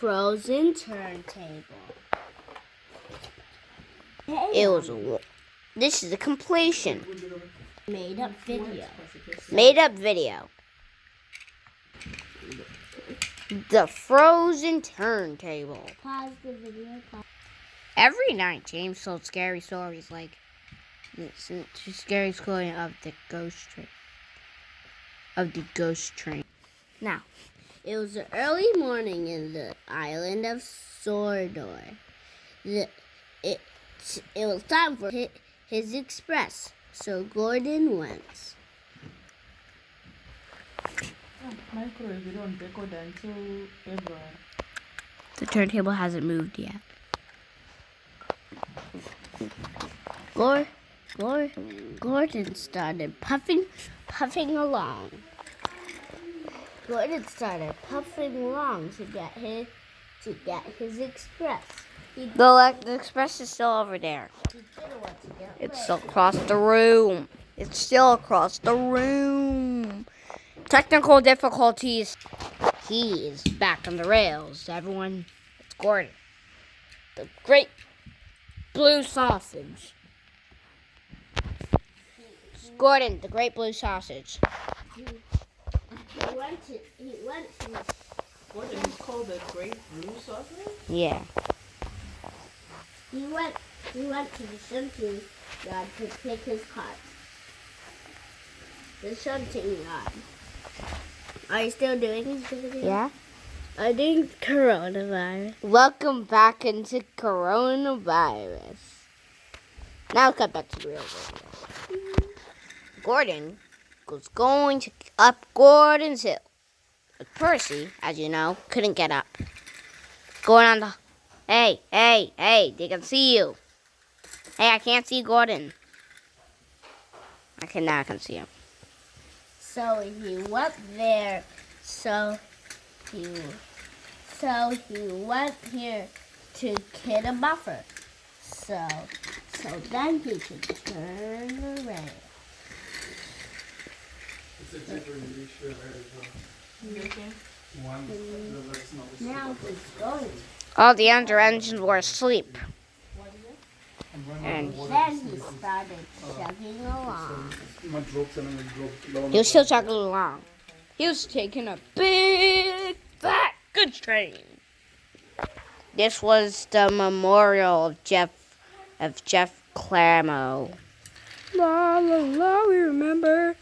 frozen turntable. This is a completion. Made up video. Made up video. The frozen turntable. Pause the video. Every night, James told scary stories like the scary story of the ghost train. Now, it was the early morning in the island of Sordor. It was time for his express, so Gordon went. Microwave, you don't record until February. The turntable hasn't moved yet. Gordon started puffing along. Gordon started puffing along to get his express. The express is still over there. He didn't want to get It's still across the room. It's still across the room. Technical difficulties. He is back on the rails. Everyone, it's Gordon. The great blue sausage. Gordon, the great blue sausage. He went to What is called the Great Blue Sausage? Yeah. He went to the shunting yard to pick his cards. The shunting yard. Are you still doing this video? Yeah? I think coronavirus. Welcome back into coronavirus. Now cut back to the real video. Gordon was going up Gordon's Hill. But Percy, as you know, couldn't get up. Going on the... Hey, they can see you. Hey, I can't see Gordon. Now I can see him. So he went there. So he went here to get a buffer. So then he could turn around. Now he's going. All the other engines were asleep. And Then he started chugging along. he was still chugging along. He was taking a big, fat goods train. This was the memorial of Jeff Clamo. La la la, we remember.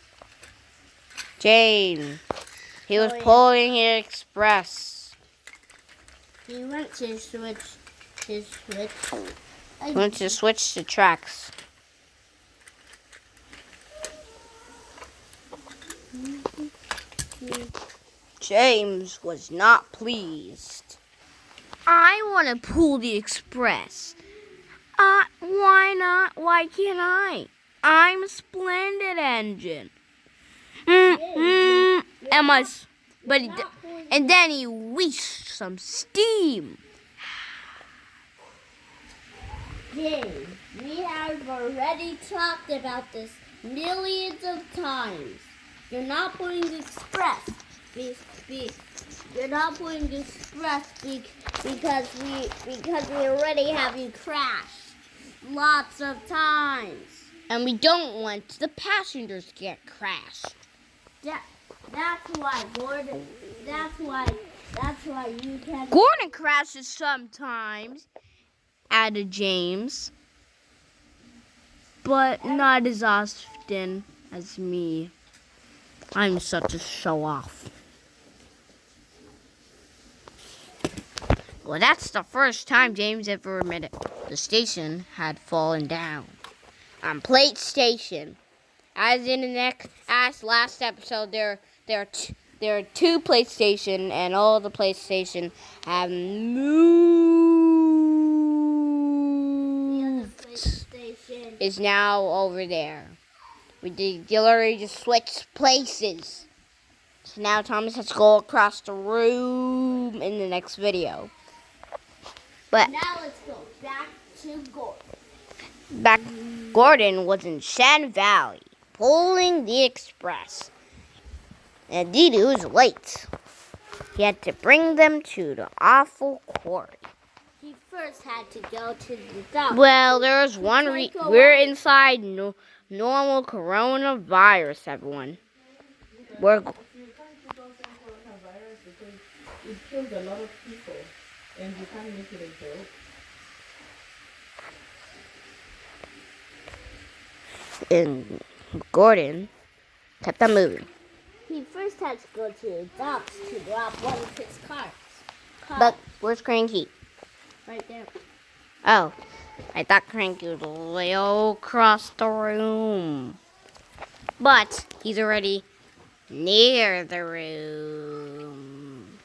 Jane. He was pulling the express. He went to switch his switch. He went to switch the tracks. James was not pleased. I want to pull the express. Why not? Why can't I? I'm a splendid engine. And then he wheezed some steam. James, we have already talked about this millions of times. You're not pulling the express. You're not pulling the express because we already have you crashed lots of times. And we don't want the passengers to get crashed. That's why Gordon. That's why you can. Gordon crashes sometimes, added James, but not as often as me. I'm such a show-off. Well, that's the first time James ever admitted the station had fallen down. On Plate Station. As in the last episode, there are two Plate Station, and all the Plate Station have moved. Station. Is now over there. We literally just switched places. So now Thomas has to go across the room in the next video. But Now let's go back to Gordon. Gordon was in Sand Valley, pulling the express. And Dee Dee was late. He had to bring them to the awful quarry. He first had to go to the doctor. Well, there was one take a we're walk. inside normal coronavirus, everyone. We're If you can't keep on saying coronavirus because it kills a lot of people and you can't make it a joke. and Gordon kept on moving. He first had to go to the docks to drop one of his cars. But where's Cranky? Right there. Oh, I thought Cranky was way across the room. But he's already near the room.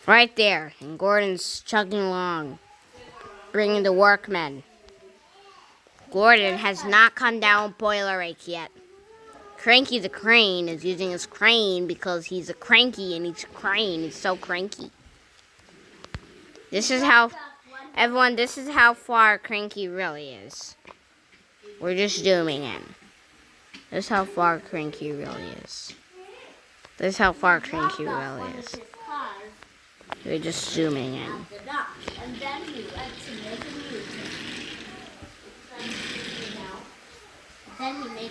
Right there. And Gordon's chugging along, bringing the workmen. Gordon has not come down Boiler Rake yet. Cranky the Crane is using his crane because he's a cranky and he's a crane. He's so cranky. This is how, everyone, this is how far Cranky really is. We're just zooming in. This is how far Cranky really is. This is how far Cranky really is. We're just zooming in. And then he went to make a U-turn. Then he made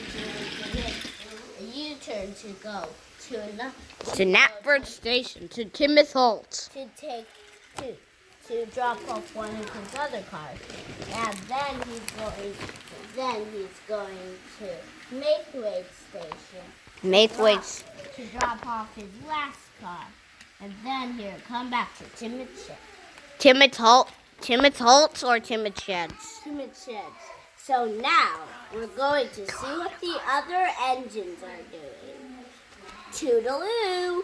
a U-turn to go to another. To Knapford Station, to Timoth Holt. To drop off one of his other cars, and then he's going to Maithwaite Station. Maithwaite's. To drop off his last car, and then he'll come back to Timoth Sheds. Timoth Holt or Timoth Sheds? Timoth Sheds. So now we're going to see what the other engines are doing. Toodaloo!